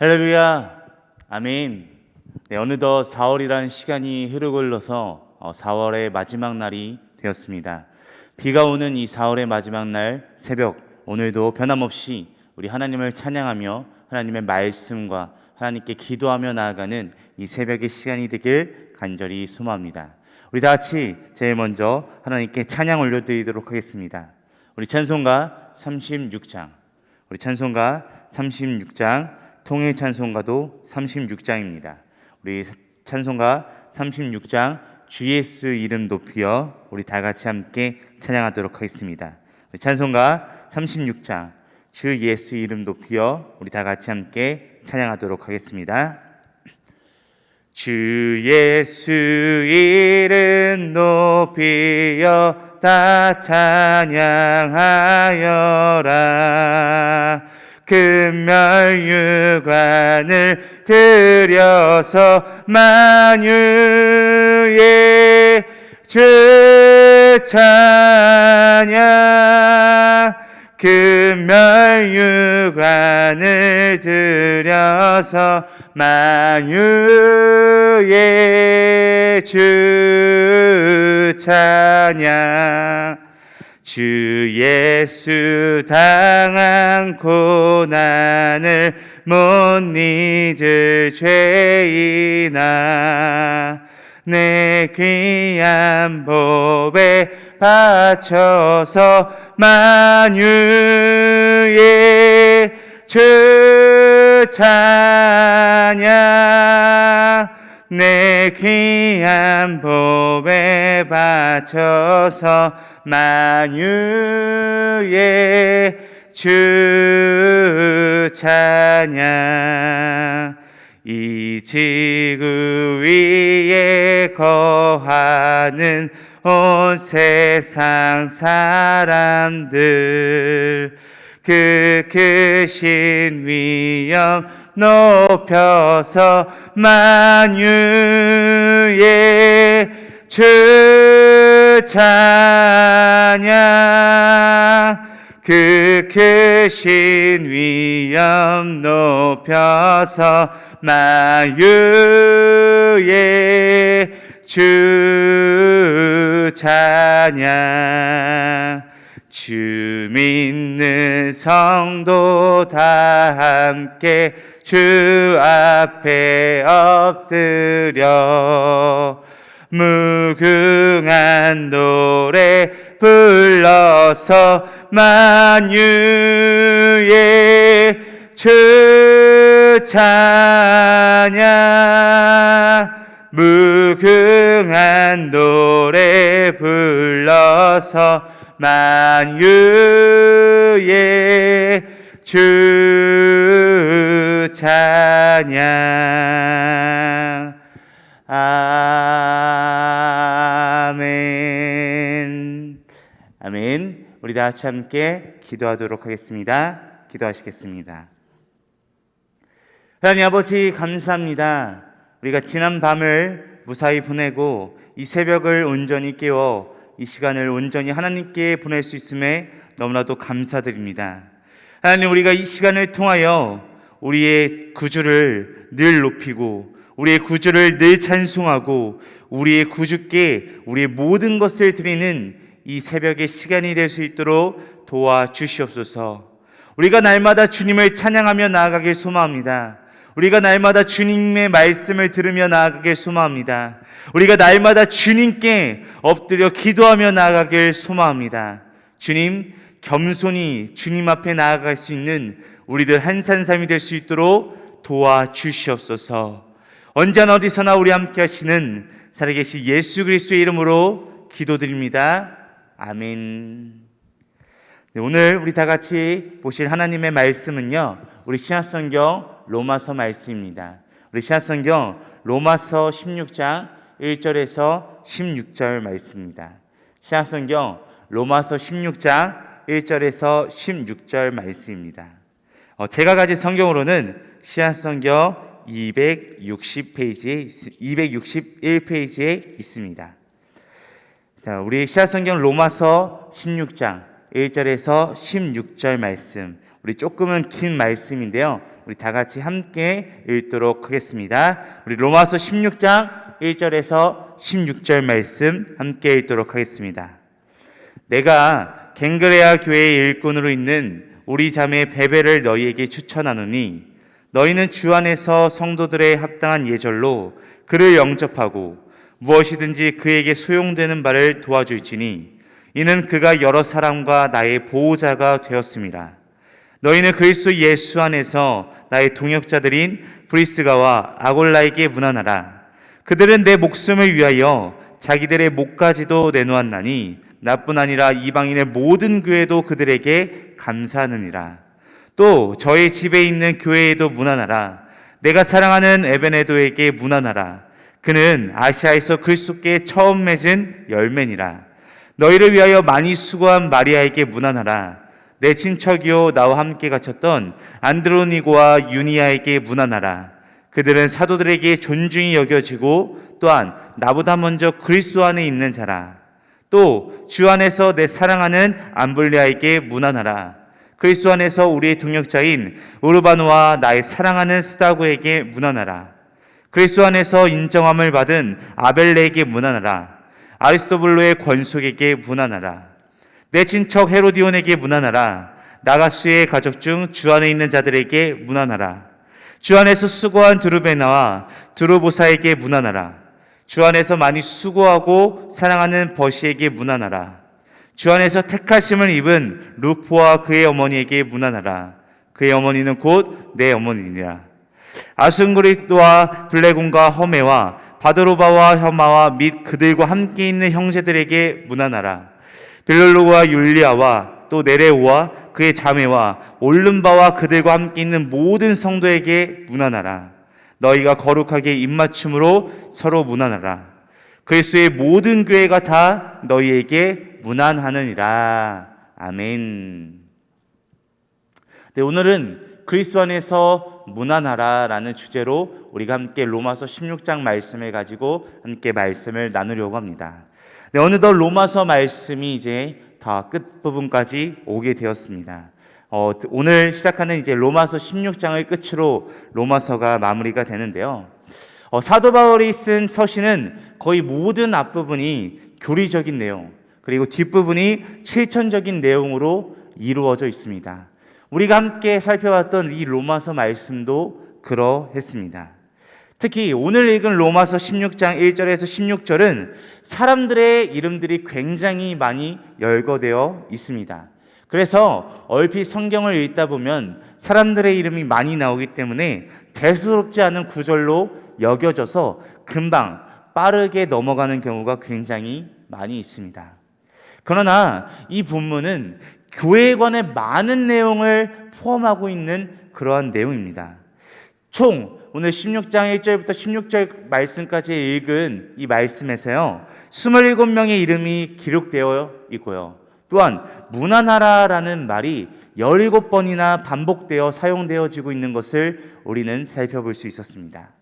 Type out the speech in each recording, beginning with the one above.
할렐루야, 아멘. 네, 어느덧 4월이라는 시간이 흐르고 흘러서 4월의 마지막 날이 되었습니다. 비가 오는 이 4월의 마지막 날 새벽, 오늘도 변함없이 우리 하나님을 찬양하며 하나님의 말씀과 하나님께 기도하며 나아가는 이 새벽의 시간이 되길 간절히 소망합니다. 우리 다 같이 제일 먼저 하나님께 찬양 올려드리도록 하겠습니다. 우리 찬송가 36장, 통일 찬송가도 36장입니다. 우리 찬송가 36장 주 예수 이름 높이어 우리 다 같이 함께 찬양하도록 하겠습니다. 우리 찬송가 36장 주 예수 이름 높이어 우리 다 같이 함께 찬양하도록 하겠습니다. 주 예수 이름 높이어 다 찬양하여라. 금멸유관을 들여서 만유의 주 찬양. 금멸유관을 들여서 만유의 주 찬양. 주 예수 당한 고난을 못 잊을 죄인아, 내 귀한 보배 바쳐서 만유의 주 찬양. 내 귀한 보배 바쳐서 만유의 주 찬양. 이 지구 위에 거하는 온 세상 사람들, 그 크신 위엄 높여서 만유의 주 찬양. 그 크신 위엄 높여서 만유의 주 찬양. 주 믿는 성도 다 함께 주 앞에 엎드려 무궁한 노래 불러서 만유의 주 찬양. 무궁한 노래 불러서 만유의 주 찬양. 아멘. 아멘. 우리 다 같이 함께 기도하도록 하겠습니다. 기도하시겠습니다. 하나님 아버지 감사합니다. 우리가 지난 밤을 무사히 보내고 이 새벽을 온전히 깨워 이 시간을 온전히 하나님께 보낼 수 있음에 너무나도 감사드립니다. 하나님, 우리가 이 시간을 통하여 우리의 구주를 늘 높이고 우리의 구주를 늘 찬송하고 우리의 구주께 우리의 모든 것을 드리는 이 새벽의 시간이 될 수 있도록 도와주시옵소서. 우리가 날마다 주님을 찬양하며 나아가길 소망합니다. 우리가 날마다 주님의 말씀을 들으며 나아가길 소망합니다. 우리가 날마다 주님께 엎드려 기도하며 나아가길 소망합니다. 주님, 겸손히 주님 앞에 나아갈 수 있는 우리들 한산삼이 될 수 있도록 도와주시옵소서. 언제나 어디서나 우리 함께 하시는 살아계신 예수 그리스도의 이름으로 기도드립니다. 아멘. 네, 오늘 우리 다 같이 보실 하나님의 말씀은요, 우리 신약성경 로마서 말씀입니다. 우리 신약성경 로마서 16장 1절에서 16절 말씀입니다. 신약성경 로마서 16장 1절에서 16절 말씀입니다. 제가 가진 성경으로는 신약성경 261페이지에 있습니다. 자, 우리 신약성경 로마서 16장 1절에서 16절 말씀, 우리 조금은 긴 말씀인데요, 우리 다 같이 함께 읽도록 하겠습니다. 우리 로마서 16장 1절에서 16절 말씀 함께 읽도록 하겠습니다. 내가 갱그레아 교회의 일꾼으로 있는 우리 자매 베베를 너희에게 추천하노니 너희는 주 안에서 성도들의 합당한 예절로 그를 영접하고 무엇이든지 그에게 소용되는 바를 도와줄지니 이는 그가 여러 사람과 나의 보호자가 되었습니다. 너희는 그리스도 예수 안에서 나의 동역자들인 브리스가와 아골라에게 문안하라. 그들은 내 목숨을 위하여 자기들의 목까지도 내놓았나니 나뿐 아니라 이방인의 모든 교회도 그들에게 감사하느니라. 또 저희 집에 있는 교회에도 문안하라. 내가 사랑하는 에베네도에게 문안하라. 그는 아시아에서 그리스도께 처음 맺은 열매니라. 너희를 위하여 많이 수고한 마리아에게 문안하라. 내 친척이요 나와 함께 갇혔던 안드로니고와 유니아에게 문안하라. 그들은 사도들에게 존중이 여겨지고 또한 나보다 먼저 그리스도 안에 있는 자라. 또 주 안에서 내 사랑하는 암블리아에게 문안하라. 그리스도 안에서 우리의 동역자인 우르바노와 나의 사랑하는 스다고에게 문안하라. 그리스도 안에서 인정함을 받은 아벨레에게 문안하라. 아리스토블로의 권속에게 문안하라. 내 친척 헤로디온에게 문안하라. 나가수의 가족 중 주 안에 있는 자들에게 문안하라. 주 안에서 수고한 드루베나와 드루보사에게 문안하라. 주 안에서 많이 수고하고 사랑하는 버시에게 문안하라. 주 안에서 택하심을 입은 루포와 그의 어머니에게 문안하라. 그의 어머니는 곧 내 어머니니라. 아순그리트와 블레곤과 허메와 바드로바와 혀마와 및 그들과 함께 있는 형제들에게 문안하라. 빌롤로와 율리아와 또 네레오와 그의 자매와 올름바와 그들과 함께 있는 모든 성도에게 문안하라. 너희가 거룩하게 입맞춤으로 서로 문안하라. 그리스도의 모든 교회가 다 너희에게 문안하느니라. 아멘. 네, 오늘은 그리스도 안에서 문안하라라는 주제로 우리가 함께 로마서 16장 말씀을 가지고 함께 말씀을 나누려고 합니다. 네, 어느덧 로마서 말씀이 이제 다 끝부분까지 오게 되었습니다. 오늘 시작하는 이제 로마서 16장을 끝으로 로마서가 마무리가 되는데요. 사도 바울이 쓴 서신은 거의 모든 앞부분이 교리적인 내용, 그리고 뒷부분이 실천적인 내용으로 이루어져 있습니다. 우리가 함께 살펴봤던 이 로마서 말씀도 그러했습니다. 특히 오늘 읽은 로마서 16장 1절에서 16절은 사람들의 이름들이 굉장히 많이 열거되어 있습니다. 그래서 얼핏 성경을 읽다 보면 사람들의 이름이 많이 나오기 때문에 대수롭지 않은 구절로 여겨져서 금방 빠르게 넘어가는 경우가 굉장히 많이 있습니다. 그러나 이 본문은 교회에 관해 많은 내용을 포함하고 있는 그러한 내용입니다. 총 오늘 16장 1절부터 16절 말씀까지 읽은 이 말씀에서요, 27명의 이름이 기록되어 있고요, 또한 문안하라라는 말이 17번이나 반복되어 사용되어지고 있는 것을 우리는 살펴볼 수 있었습니다.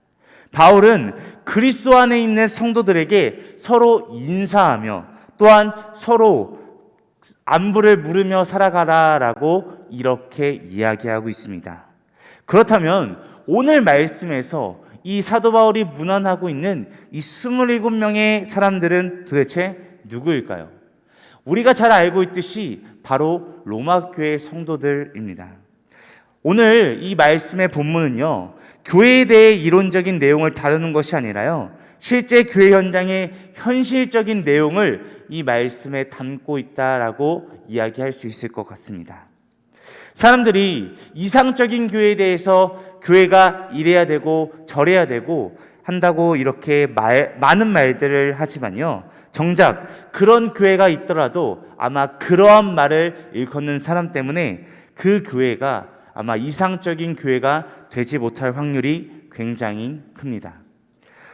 바울은 그리스도 안에 있는 성도들에게 서로 인사하며 또한 서로 안부를 물으며 살아가라라고 이렇게 이야기하고 있습니다. 그렇다면 오늘 말씀에서 이 사도 바울이 문안하고 있는 이 27명의 사람들은 도대체 누구일까요? 우리가 잘 알고 있듯이 바로 로마 교회 성도들입니다. 오늘 이 말씀의 본문은요, 교회에 대해 이론적인 내용을 다루는 것이 아니라요, 실제 교회 현장의 현실적인 내용을 이 말씀에 담고 있다라고 이야기할 수 있을 것 같습니다. 사람들이 이상적인 교회에 대해서 교회가 이래야 되고 저래야 되고 한다고 이렇게 많은 말들을 하지만요, 정작 그런 교회가 있더라도 아마 그러한 말을 일컫는 사람 때문에 그 교회가 아마 이상적인 교회가 되지 못할 확률이 굉장히 큽니다.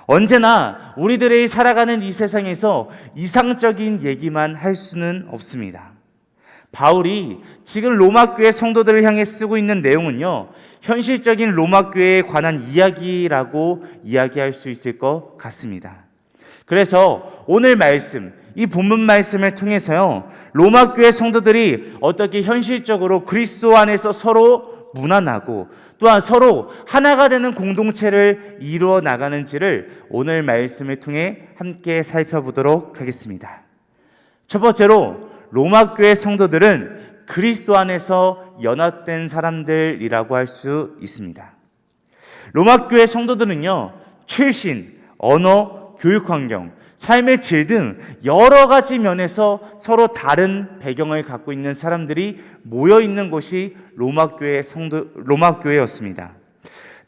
언제나 우리들의 살아가는 이 세상에서 이상적인 얘기만 할 수는 없습니다. 바울이 지금 로마 교회 성도들을 향해 쓰고 있는 내용은요, 현실적인 로마 교회에 관한 이야기라고 이야기할 수 있을 것 같습니다. 그래서 오늘 말씀, 이 본문 말씀을 통해서요, 로마 교회 성도들이 어떻게 현실적으로 그리스도 안에서 서로 무난하고 또한 서로 하나가 되는 공동체를 이루어 나가는지를 오늘 말씀을 통해 함께 살펴보도록 하겠습니다. 첫 번째로 로마 교회 성도들은 그리스도 안에서 연합된 사람들이라고 할 수 있습니다. 로마 교회 성도들은요, 출신, 언어, 교육 환경, 삶의 질 등 여러 가지 면에서 서로 다른 배경을 갖고 있는 사람들이 모여 있는 곳이 로마 교회였습니다.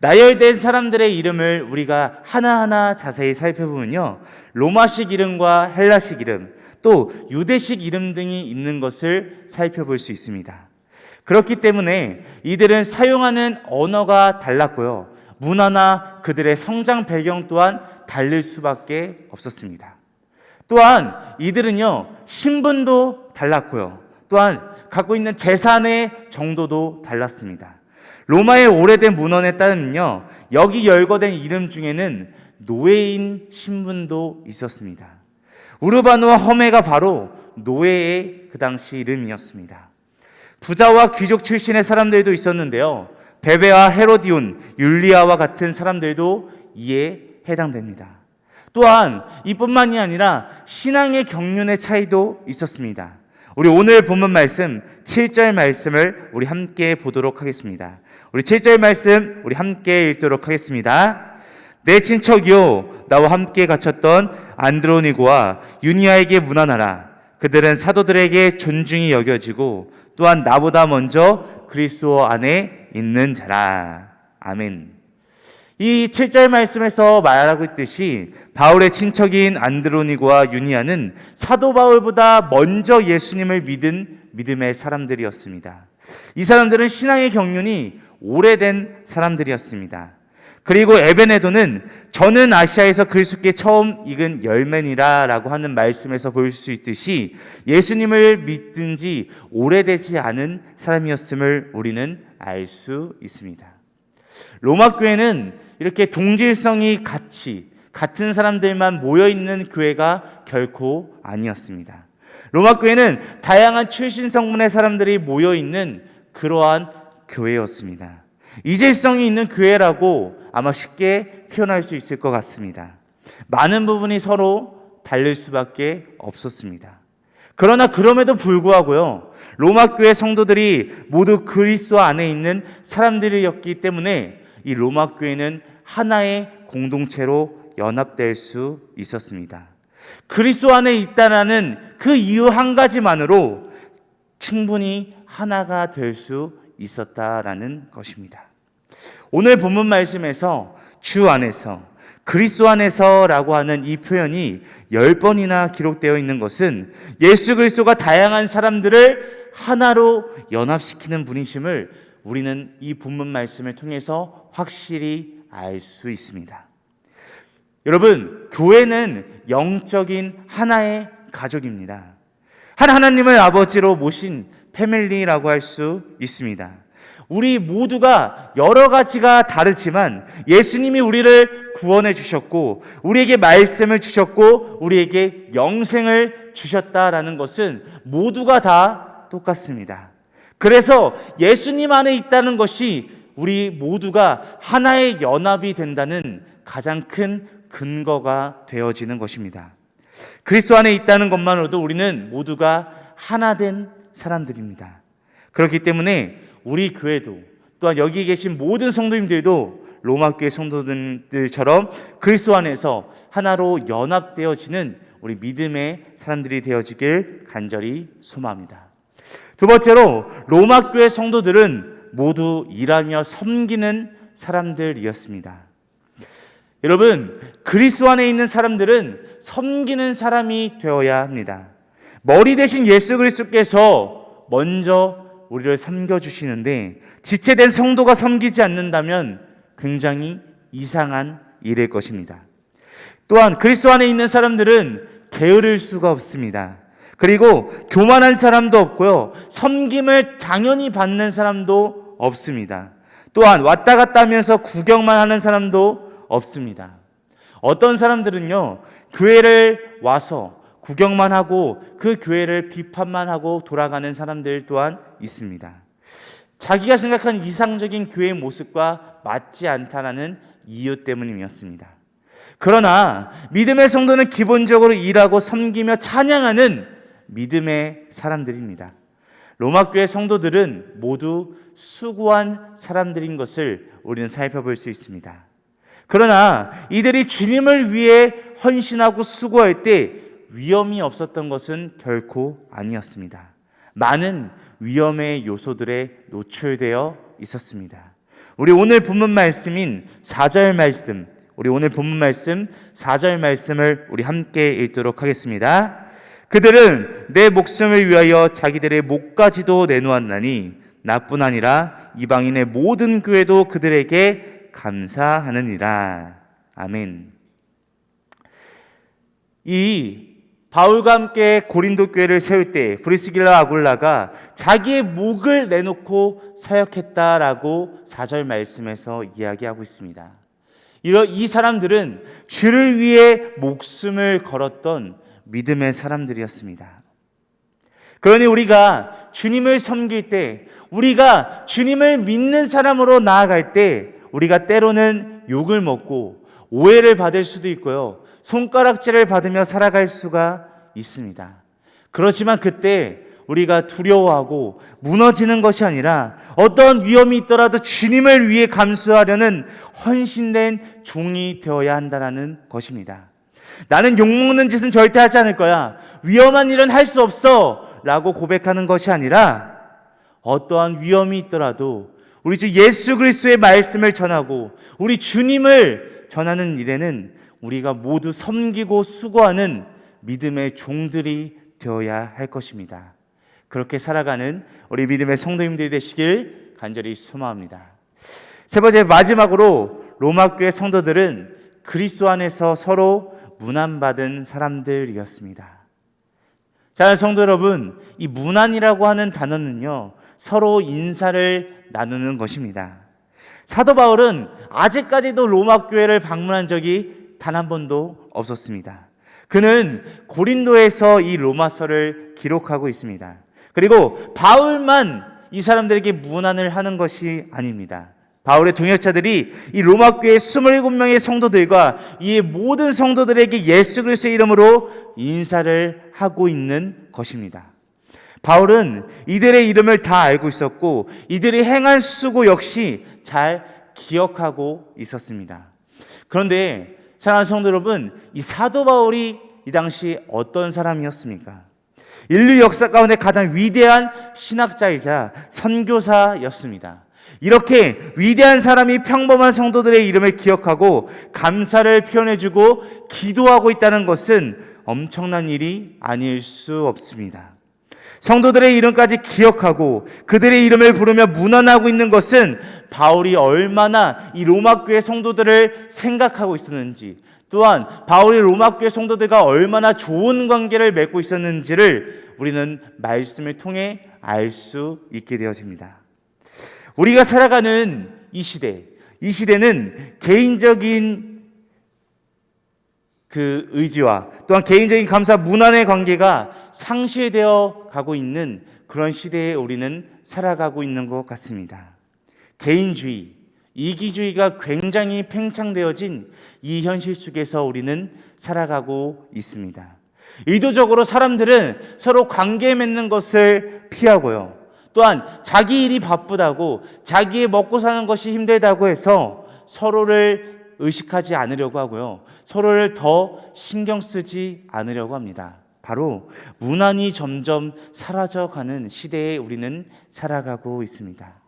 나열된 사람들의 이름을 우리가 하나하나 자세히 살펴보면요, 로마식 이름과 헬라식 이름, 또 유대식 이름 등이 있는 것을 살펴볼 수 있습니다. 그렇기 때문에 이들은 사용하는 언어가 달랐고요, 문화나 그들의 성장 배경 또한 다를 수밖에 없었습니다. 또한 이들은요, 신분도 달랐고요, 또한 갖고 있는 재산의 정도도 달랐습니다. 로마의 오래된 문헌에 따르면요, 여기 열거된 이름 중에는 노예인 신분도 있었습니다. 우르바누와 허메가 바로 노예의 그 당시 이름이었습니다. 부자와 귀족 출신의 사람들도 있었는데요, 베베와 헤로디온, 율리아와 같은 사람들도 이에 해당됩니다. 또한 이뿐만이 아니라 신앙의 경륜의 차이도 있었습니다. 우리 오늘 본문 말씀 7절 말씀을 우리 함께 보도록 하겠습니다. 우리 7절 말씀 우리 함께 읽도록 하겠습니다. 내 친척이요, 나와 함께 갇혔던 안드로니고와 유니아에게 문안하라. 그들은 사도들에게 존중이 여겨지고 또한 나보다 먼저 그리스도 안에 있는 자라. 아멘. 이 7절 말씀에서 말하고 있듯이 바울의 친척인 안드로니고와 유니아는 사도 바울보다 먼저 예수님을 믿은 믿음의 사람들이었습니다. 이 사람들은 신앙의 경륜이 오래된 사람들이었습니다. 그리고 에베네도는 저는 아시아에서 그리스도께 처음 익은 열매니라 라고 하는 말씀에서 볼 수 있듯이 예수님을 믿은 지 오래되지 않은 사람이었음을 우리는 알 수 있습니다. 로마 교회는 이렇게 동질성이 같은 사람들만 모여있는 교회가 결코 아니었습니다. 로마 교회는 다양한 출신 성분의 사람들이 모여있는 그러한 교회였습니다. 이질성이 있는 교회라고 아마 쉽게 표현할 수 있을 것 같습니다. 많은 부분이 서로 다를 수밖에 없었습니다. 그러나 그럼에도 불구하고요, 로마 교회 성도들이 모두 그리스도 안에 있는 사람들이었기 때문에 이 로마 교회는 하나의 공동체로 연합될 수 있었습니다. 그리스도 안에 있다라는 그 이유 한 가지만으로 충분히 하나가 될 수 있었다라는 것입니다. 오늘 본문 말씀에서 주 안에서, 그리스도 안에서라고 하는 이 표현이 10번이나 기록되어 있는 것은 예수 그리스도가 다양한 사람들을 하나로 연합시키는 분이심을 우리는 이 본문 말씀을 통해서 확실히 알 수 있습니다. 여러분, 교회는 영적인 하나의 가족입니다. 한 하나님을 아버지로 모신 패밀리라고 할 수 있습니다. 우리 모두가 여러 가지가 다르지만 예수님이 우리를 구원해 주셨고 우리에게 말씀을 주셨고 우리에게 영생을 주셨다라는 것은 모두가 다 똑같습니다. 그래서 예수님 안에 있다는 것이 우리 모두가 하나의 연합이 된다는 가장 큰 근거가 되어지는 것입니다. 그리스도 안에 있다는 것만으로도 우리는 모두가 하나 된 사람들입니다. 그렇기 때문에 우리 교회도 또한 여기 계신 모든 성도님들도 로마 교회 성도들처럼 그리스도 안에서 하나로 연합되어지는 우리 믿음의 사람들이 되어지길 간절히 소망합니다. 두 번째로 로마 교회 성도들은 모두 일하며 섬기는 사람들이었습니다. 여러분, 그리스도 안에 있는 사람들은 섬기는 사람이 되어야 합니다. 머리 대신 예수 그리스도께서 먼저 우리를 섬겨주시는데 지체된 성도가 섬기지 않는다면 굉장히 이상한 일일 것입니다. 또한 그리스도 안에 있는 사람들은 게으를 수가 없습니다. 그리고 교만한 사람도 없고요, 섬김을 당연히 받는 사람도 없습니다. 또한 왔다 갔다 하면서 구경만 하는 사람도 없습니다. 어떤 사람들은요, 교회를 와서 구경만 하고 그 교회를 비판만 하고 돌아가는 사람들 또한 있습니다. 자기가 생각하는 이상적인 교회의 모습과 맞지 않다라는 이유 때문이었습니다. 그러나 믿음의 성도는 기본적으로 일하고 섬기며 찬양하는 믿음의 사람들입니다. 로마교회 성도들은 모두 수고한 사람들인 것을 우리는 살펴볼 수 있습니다. 그러나 이들이 주님을 위해 헌신하고 수고할 때 위험이 없었던 것은 결코 아니었습니다. 많은 위험의 요소들에 노출되어 있었습니다. 우리 오늘 본문 말씀인 4절 말씀, 우리 오늘 본문 말씀 4절 말씀을 우리 함께 읽도록 하겠습니다. 그들은 내 목숨을 위하여 자기들의 목까지도 내놓았나니 나뿐 아니라 이방인의 모든 교회도 그들에게 감사하느니라. 아멘. 이 바울과 함께 고린도 교회를 세울 때 브리스길라 아굴라가 자기의 목을 내놓고 사역했다라고 4절 말씀에서 이야기하고 있습니다. 이 사람들은 주를 위해 목숨을 걸었던 믿음의 사람들이었습니다. 그러니 우리가 주님을 섬길 때, 우리가 주님을 믿는 사람으로 나아갈 때 우리가 때로는 욕을 먹고 오해를 받을 수도 있고요, 손가락질을 받으며 살아갈 수가 있습니다. 그렇지만 그때 우리가 두려워하고 무너지는 것이 아니라 어떤 위험이 있더라도 주님을 위해 감수하려는 헌신된 종이 되어야 한다는 것입니다. 나는 욕먹는 짓은 절대 하지 않을 거야, 위험한 일은 할 수 없어 라고 고백하는 것이 아니라 어떠한 위험이 있더라도 우리 주 예수 그리스도의 말씀을 전하고 우리 주님을 전하는 일에는 우리가 모두 섬기고 수고하는 믿음의 종들이 되어야 할 것입니다. 그렇게 살아가는 우리 믿음의 성도님들이 되시길 간절히 소망합니다. 세 번째, 마지막으로 로마교회 성도들은 그리스도 안에서 서로 문안받은 사람들이었습니다. 자, 성도 여러분, 이 문안이라고 하는 단어는요, 서로 인사를 나누는 것입니다. 사도 바울은 아직까지도 로마교회를 방문한 적이 단 한 번도 없었습니다. 그는 고린도에서 이 로마서를 기록하고 있습니다. 그리고 바울만 이 사람들에게 문안을 하는 것이 아닙니다. 바울의 동역자들이 이 로마교회 27명의 성도들과 이 모든 성도들에게 예수 그리스도의 이름으로 인사를 하고 있는 것입니다. 바울은 이들의 이름을 다 알고 있었고 이들이 행한 수고 역시 잘 기억하고 있었습니다. 그런데 사랑하는 성도 여러분, 이 사도 바울이 이 당시 어떤 사람이었습니까? 인류 역사 가운데 가장 위대한 신학자이자 선교사였습니다. 이렇게 위대한 사람이 평범한 성도들의 이름을 기억하고 감사를 표현해주고 기도하고 있다는 것은 엄청난 일이 아닐 수 없습니다. 성도들의 이름까지 기억하고 그들의 이름을 부르며 문안하고 있는 것은 바울이 얼마나 이 로마교회 성도들을 생각하고 있었는지, 또한 바울이 로마교회 성도들과 얼마나 좋은 관계를 맺고 있었는지를 우리는 말씀을 통해 알 수 있게 되어집니다. 우리가 살아가는 이 시대는 개인적인 그 의지와 또한 개인적인 감사, 문안의 관계가 상실되어 가고 있는 그런 시대에 우리는 살아가고 있는 것 같습니다. 개인주의, 이기주의가 굉장히 팽창되어진 이 현실 속에서 우리는 살아가고 있습니다. 의도적으로 사람들은 서로 관계 맺는 것을 피하고요, 또한 자기 일이 바쁘다고, 자기의 먹고 사는 것이 힘들다고 해서 서로를 의식하지 않으려고 하고요, 서로를 더 신경 쓰지 않으려고 합니다. 바로 문안이 점점 사라져가는 시대에 우리는 살아가고 있습니다.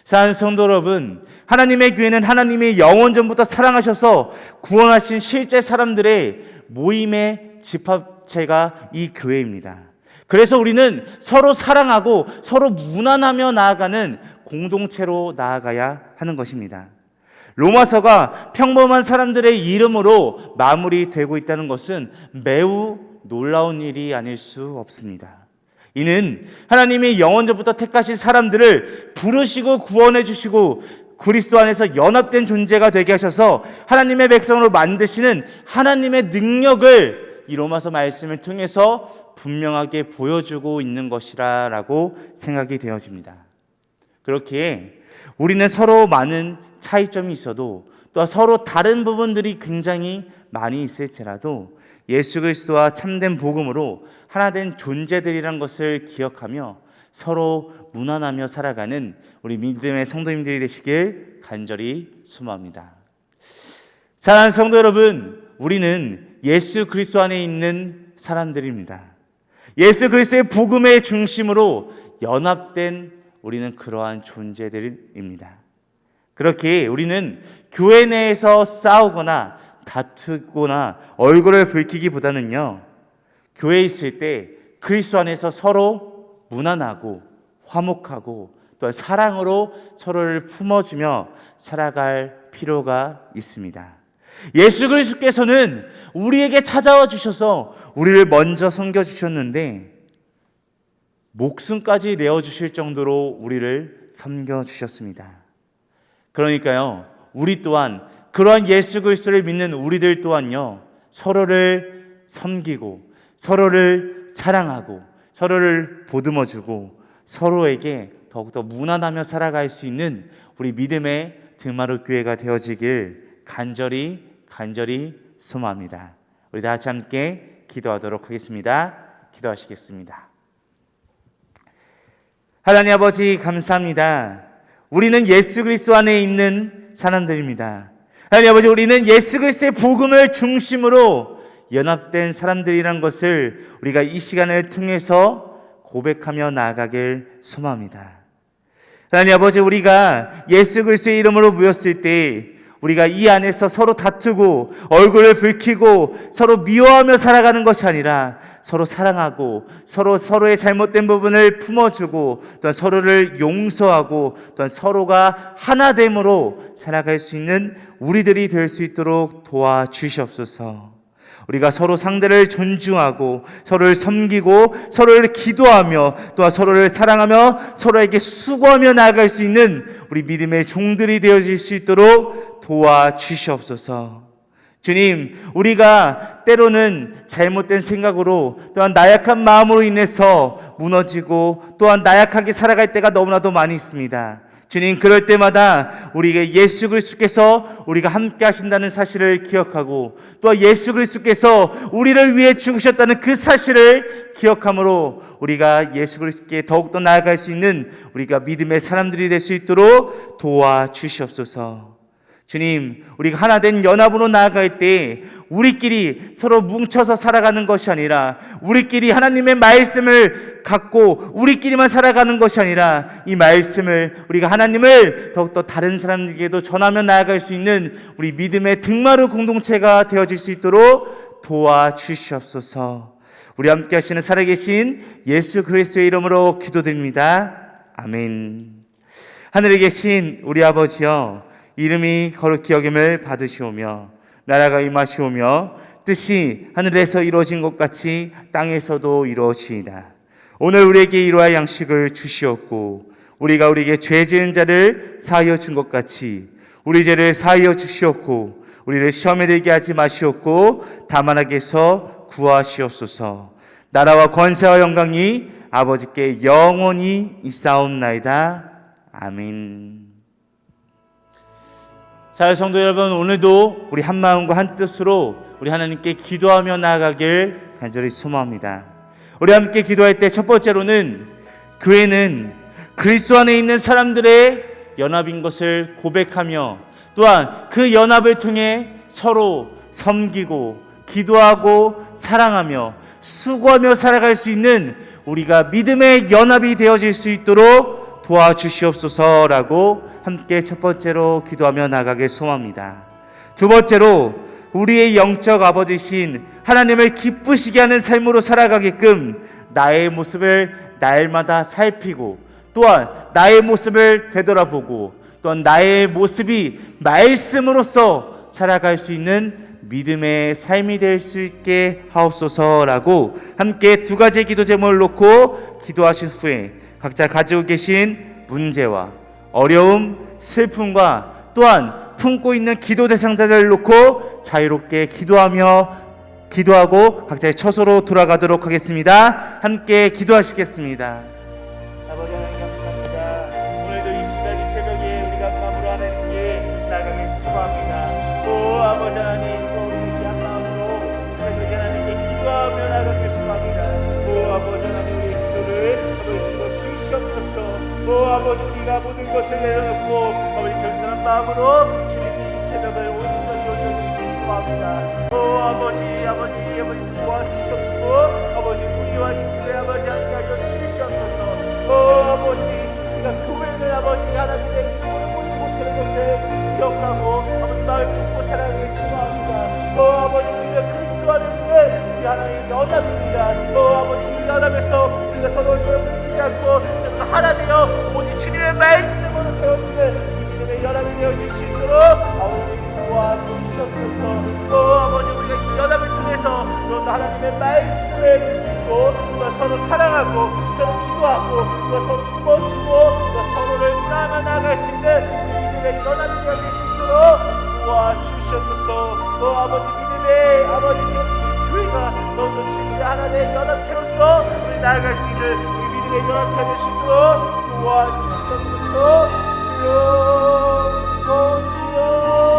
사랑하는 성도 여러분, 하나님의 교회는 하나님이 영원전부터 사랑하셔서 구원하신 실제 사람들의 모임의 집합체가 이 교회입니다. 그래서 우리는 서로 사랑하고 서로 문안하며 나아가는 공동체로 나아가야 하는 것입니다. 로마서가 평범한 사람들의 이름으로 마무리되고 있다는 것은 매우 놀라운 일이 아닐 수 없습니다. 이는 하나님이 영원전부터 택하신 사람들을 부르시고 구원해 주시고 그리스도 안에서 연합된 존재가 되게 하셔서 하나님의 백성으로 만드시는 하나님의 능력을 이 로마서 말씀을 통해서 분명하게 보여주고 있는 것이라고 생각이 되어집니다. 그렇기에 우리는 서로 많은 차이점이 있어도 또 서로 다른 부분들이 굉장히 많이 있을지라도 예수 그리스도와 참된 복음으로 하나 된 존재들이란 것을 기억하며 서로 무난하며 살아가는 우리 믿음의 성도님들이 되시길 간절히 소망합니다. 사랑하는 성도 여러분, 우리는 예수 그리스도 안에 있는 사람들입니다. 예수 그리스도의 복음의 중심으로 연합된 우리는 그러한 존재들입니다. 그렇게 우리는 교회 내에서 싸우거나 다투거나 얼굴을 붉히기보다는요, 교회에 있을 때 그리스도 안에서 서로 무난하고 화목하고 또 사랑으로 서로를 품어주며 살아갈 필요가 있습니다. 예수 그리스도께서는 우리에게 찾아와 주셔서 우리를 먼저 섬겨주셨는데 목숨까지 내어주실 정도로 우리를 섬겨주셨습니다. 그러니까요, 우리 또한 그러한 예수 그리스도를 믿는 우리들 또한요, 서로를 섬기고 서로를 사랑하고 서로를 보듬어주고 서로에게 더욱더 무난하며 살아갈 수 있는 우리 믿음의 드마로 교회가 되어지길 간절히 소망합니다. 우리 다 같이 함께 기도하도록 하겠습니다. 기도하시겠습니다. 하나님 아버지 감사합니다. 우리는 예수 그리스도 안에 있는 사람들입니다. 하나님 아버지, 우리는 예수 그리스도의 복음을 중심으로 연합된 사람들이란 것을 우리가 이 시간을 통해서 고백하며 나아가길 소망합니다. 하나님 아버지, 우리가 예수 그리스도의 이름으로 모였을 때 우리가 이 안에서 서로 다투고 얼굴을 붉히고 서로 미워하며 살아가는 것이 아니라 서로 사랑하고 서로의 잘못된 부분을 품어주고 또한 서로를 용서하고 또한 서로가 하나됨으로 살아갈 수 있는 우리들이 될 수 있도록 도와주시옵소서. 우리가 서로 상대를 존중하고 서로를 섬기고 서로를 기도하며 또한 서로를 사랑하며 서로에게 수고하며 나아갈 수 있는 우리 믿음의 종들이 되어질 수 있도록 도와주시옵소서. 주님, 우리가 때로는 잘못된 생각으로 또한 나약한 마음으로 인해서 무너지고 또한 나약하게 살아갈 때가 너무나도 많이 있습니다. 주님, 그럴 때마다 우리에게 예수 그리스도께서 우리가 함께 하신다는 사실을 기억하고 또 예수 그리스도께서 우리를 위해 죽으셨다는 그 사실을 기억함으로 우리가 예수 그리스도께 더욱더 나아갈 수 있는 우리가 믿음의 사람들이 될 수 있도록 도와주시옵소서. 주님, 우리가 하나 된 연합으로 나아갈 때 우리끼리 서로 뭉쳐서 살아가는 것이 아니라 우리끼리 하나님의 말씀을 갖고 우리끼리만 살아가는 것이 아니라 이 말씀을 우리가 하나님을 더욱더 다른 사람들에게도 전하며 나아갈 수 있는 우리 믿음의 등마루 공동체가 되어질 수 있도록 도와주시옵소서. 우리 함께 하시는 살아계신 예수 그리스도의 이름으로 기도드립니다. 아멘. 하늘에 계신 우리 아버지여, 이름이 거룩히 여김을 받으시오며 나라가 임하시오며 뜻이 하늘에서 이루어진 것 같이 땅에서도 이루어지이다. 오늘 우리에게 이러한 양식을 주시옵고 우리가 우리에게 죄 지은 자를 사하여 준 것 같이 우리 죄를 사하여 주시옵고 우리를 시험에 들게 하지 마시옵고 다만 악에서 구하시옵소서. 나라와 권세와 영광이 아버지께 영원히 있사옵나이다. 아멘. 자, 성도 여러분, 오늘도 우리 한 마음과 한 뜻으로 우리 하나님께 기도하며 나아가길 간절히 소망합니다. 우리 함께 기도할 때 첫 번째로는 교회는 그리스도 안에 있는 사람들의 연합인 것을 고백하며 또한 그 연합을 통해 서로 섬기고 기도하고 사랑하며 수고하며 살아갈 수 있는 우리가 믿음의 연합이 되어질 수 있도록 도와주시옵소서라고 함께 첫 번째로 기도하며 나가길 소망합니다. 두 번째로 우리의 영적 아버지신 하나님을 기쁘시게 하는 삶으로 살아가게끔 나의 모습을 날마다 살피고 또한 나의 모습을 되돌아보고 또한 나의 모습이 말씀으로서 살아갈 수 있는 믿음의 삶이 될 수 있게 하옵소서라고 함께 두 가지 기도 제목을 놓고 기도하신 후에 각자 가지고 계신 문제와 어려움, 슬픔과 또한 품고 있는 기도 대상자들을 놓고 자유롭게 기도하며 기도하고 각자의 처소로 돌아가도록 하겠습니다. 함께 기도하시겠습니다. 아버지 하나님 감사합니다. 오늘도 이 시간 이 새벽에 우리가 마음으로 하나님께 나가길 수고합니다. 오 아버지 하나님, 또 우리 한 마음으로 이 새벽에 하나님께 기도하며 나가길 수고합니다. 오 아버지 하나님, 우리의 기도를 아버지 들어주시옵소서. 오 아버지, 우리가 모든 것을 내려놓고 아버지 겸손한 마음으로 주님께 이 새벽을 온전히 올려드리기 기도합니다. 오 아버지 도와주시옵시고 아버지 우리와 이 시대에 아버지 함께 하여 주시옵소서. 오 아버지, 우리가 교회를 아버지 하나님의 이 모든 곳이라는 것을 기억하고 아버지 마을 품고 살아가기 기도합니다. 오 아버지, 우리가 그리스도와 있는 우리 하나님의 연합입니다. 오 아버지, 이 연합에서 우리가 서로 끊이지 않고 서로 하나 되어 오직 주님의 말씀으로 세워지는 이 믿음의 연합이 되어질 수 있도록 아버지 도와주시옵소서. 또 아버지, 우리가 이 연합을 통해서 또 하나님의 말씀을 듣고 또 서로 사랑하고 서로 기도하고 또 서로 품어주고 또 서로를 쌓아 나갈 수 있는 믿음의 연합이 되어질 수 있도록 도와주시옵소서. 또 아버지, 믿음의 아버지 교회가 너무 주님의 하나님의 연합체로서 우리 나아갈 수 있는 우리 믿음의 연합체가 될 수 있도록 도와주시옵소서. 주여, 주여.